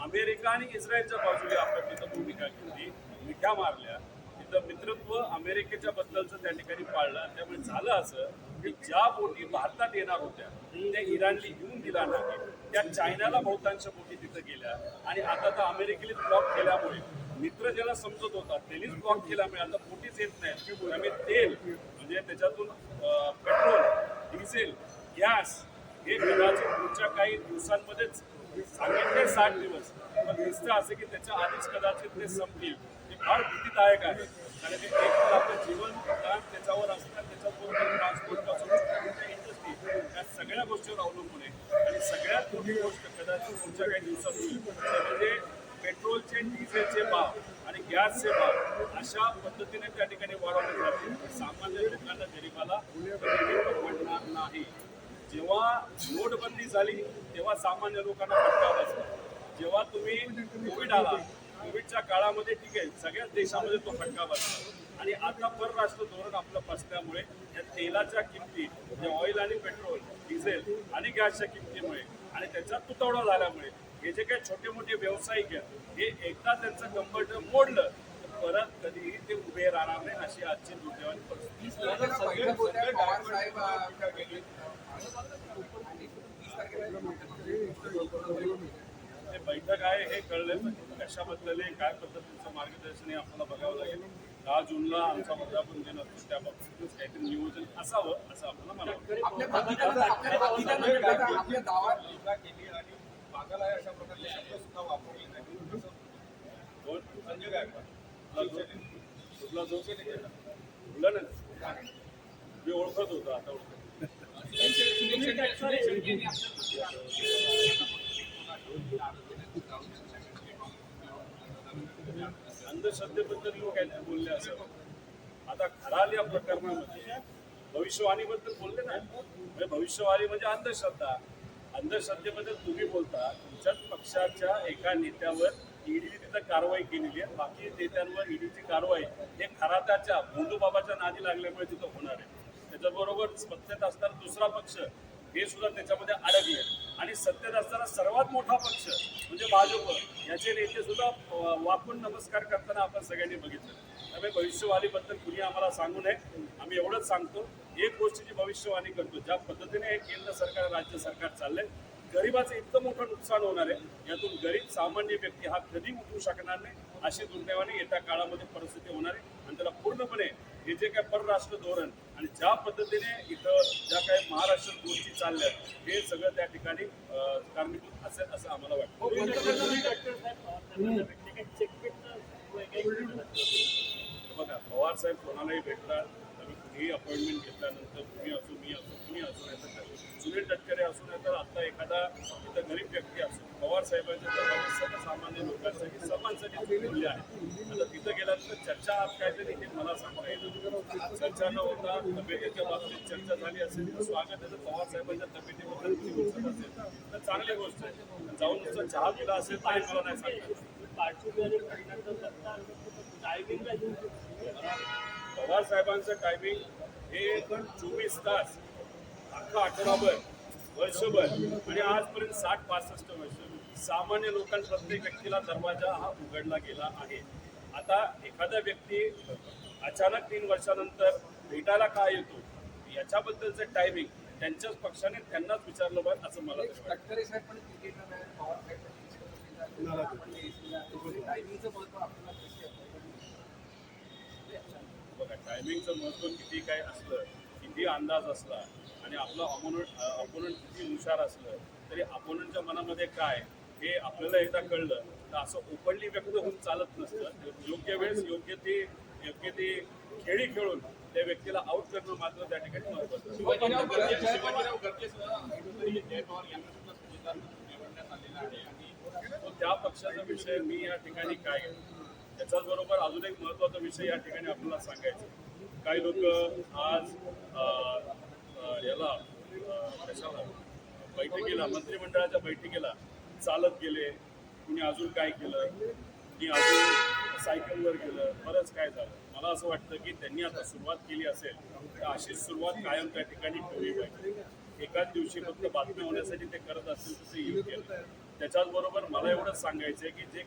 America आणि इस्रायलच्या बाजूने आपण तिथं भूमिका घेतली, मिठ्या मारल्या, तिथं मित्रत्व अमेरिकेच्या बद्दलचं त्या ठिकाणी पाळलं. त्यामुळे झालं असं की ज्या बोटी भारतात येणार होत्या त्या इराणने येऊन दिला नाही, त्या चायनाला बहुतांश बोटी तिथं गेल्या. आणि आता तर अमेरिकेने ब्लॉक केल्यामुळे मित्र ज्याला समजत होता त्यांनीच ब्लॉक केल्यामुळे आता बोटीच येत नाही. त्यामुळे तेल म्हणजे त्याच्यातून पेट्रोल, डिझेल, गॅस हे कदाचित पुढच्या काही दिवसांमध्येच, सांगितले 60 दिवस, पण दिसतं असं की त्याच्या आधीच कदाचित ते संपतील. हे फार भीतीदायक आहे. कारण ते एक तर आपलं जीवन दान त्याच्यावर असतात, त्याच्याबरोबर ट्रान्सपोर्टपासून इंडस्ट्री या सगळ्या गोष्टीवर अवलंबून आहे. आणि सगळ्यात मोठी गोष्ट कदाचित पुढच्या काही दिवसात होईल ते म्हणजे पेट्रोलचे, डिझेलचे भाव आणि गॅसचे भाव अशा पद्धतीने त्या ठिकाणी वाढवले जातील. सामान्य लोकांना, गरिबाला परवडणार नाही. जेव्हा नोटबंदी झाली तेव्हा सामान्य लोकांना फटका बसला. जेव्हा तुम्ही कोविड आला, कोविडच्या काळामध्ये ठीक आहे सगळ्याच देशामध्ये तो फटका बसला. आणि आता परराष्ट्र धोरण आपलं फसल्यामुळे या तेलाच्या किमती, म्हणजे ऑइल आणि पेट्रोल, डिझेल आणि गॅसच्या किमतीमुळे आणि त्याचा तुटवडा झाल्यामुळे हे जे काही छोटे मोठे व्यावसायिक आहेत हे एकदा त्यांचं कंबरट मोडलं तर परत कधीही ते उभे राहणार नाही. अशी आजची दुर्दैवाची परिस्थिती. ते बैठक आहे हे कळलं, कशाबद्दल आहे, काय पद्धतीचं मार्गदर्शन हे आपल्याला बघावं लागेल. 10 जूनला आमचा वर्धापन दिन असतो, त्या बाबतीतच काहीतरी नियोजन असावं असं आपल्याला म्हणावं. अशा प्रकारचे शब्द सुद्धा वापरले नाही. कोण? संजय गायकवाड कुठला जो बोला ना, मी ओळखत होतो, आता ओळखत. अंधश्रद्धेबद्दल लोक काहीतरी बोलले असं. आता खराल या प्रकरणामध्ये भविष्यवाणीबद्दल बोलले ना, म्हणजे भविष्यवाणी म्हणजे अंधश्रद्धा. अंधश्रद्धेबद्दल तुम्ही बोलता, तुमच्याच पक्षाच्या एका नेत्यावर ईडीने तिथं कारवाई केलेली आहे. बाकी नेत्यांवर ईडीची कारवाई हे खरात्याच्या भोंदूबाबाच्या नादी लागल्यामुळे तिथं होणार आहे. त्याच्याबरोबर सत्तेत असताना दुसरा पक्ष हे सुद्धा त्याच्यामध्ये अडकले. आणि सत्तेत असताना सर्वात मोठा पक्ष म्हणजे भाजप याचे नेते सुद्धा वाकून नमस्कार करताना आपण सगळ्यांनी बघितलं. त्यामुळे भविष्यवाणीबद्दल कुणी आम्हाला सांगू नये. आम्ही एवढंच सांगतो, एक गोष्टीची भविष्यवाणी करतो, ज्या पद्धतीने हे केंद्र सरकार, राज्य सरकार चाललंय, गरिबाचं इतकं मोठं नुकसान होणार आहे, यातून गरीब सामान्य व्यक्ती हा कधी उठू शकणार नाही. अशी दुर्दैवाने येत्या काळामध्ये परिस्थिती होणार आहे. आणि त्याला पूर्णपणे हे जे काय परराष्ट्र धोरण आणि ज्या पद्धतीने इथं ज्या काही महाराष्ट्र गोष्टी चालल्या हे सगळं त्या ठिकाणी कारणीभूत असेल असं आम्हाला वाटतं. बघा, पवार साहेब कोणालाही भेटतात, तुम्ही कुठेही अपॉइंटमेंट घेतल्यानंतर तुम्ही असो, मी असो, कुणी असो, नाही सुनील तटकरे असो, नाही तर आता एखादा इथं गरीब व्यक्ती असो, पवार साहेबांच्या दरबारी सर्वसामान्य लोकांसाठी सर्वांसाठी मूल्य आहे. आता तिथं गेल्यानंतर चर्चा आज काहीतरी हे मला सांगता येईल. चर्चा न होता तब्येतीच्या बाबतीत चर्चा झाली असेल तर स्वागत आहे. पवार साहेबांच्या तब्येतीबद्दल कुणी बोलत असेल तर चांगली गोष्ट आहे. जाऊन नुसतं चहा पिला असेल तर मला नाही सांगतात. पवार साहेबांचं टायमिंग हे 24 तास, अख्खा आठवडाभर, वर्षभर आणि आजपर्यंत 60-65 वर्ष सामान्य लोकांना, प्रत्येक व्यक्तीला दरवाजा हा उघडला गेला आहे. आता एखादा व्यक्ती अचानक 3 वर्षानंतर भेटायला का येतो याच्याबद्दलचं टायमिंग त्यांच्याच पक्षाने त्यांनाच विचारलं पाहिजे असं मला वाटतं. बघा, टायमिंगचं महत्त्व किती काय असलं, किती अंदाज असला आणि आपलं अपोनंट किती हुशार असलं तरी अपोनंटच्या मनामध्ये काय हे आपल्याला एकदा कळलं तर असं ओपनली व्यक्त होऊन चालत नसतं. योग्य वेळेस योग्य ती खेळी खेळून त्या व्यक्तीला आउट करणं मात्र त्या ठिकाणी महत्त्वाचं. त्या पक्षाचा विषय मी या ठिकाणी काय घेतो. त्याच्याचबरोबर अजून एक महत्त्वाचा विषय या ठिकाणी आपल्याला सांगायचा. काही लोक आज याला कशाला बैठकीला, मंत्रिमंडळाच्या बैठकीला चालत गेले, कुणी अजून काय केलं, कुणी अजून सायकलवर गेलं, बरंच काय झालं. मला असं वाटतं की त्यांनी आता सुरुवात केली असेल तर अशीच सुरुवात कायम त्या ठिकाणी ठेवली पाहिजे. एकाच दिवशी फक्त बातम्या होण्यासाठी ते करत असतील तर ते योग्य नाही. त्याच्याचबरोबर मला एवढंच सांगायचं आहे की जे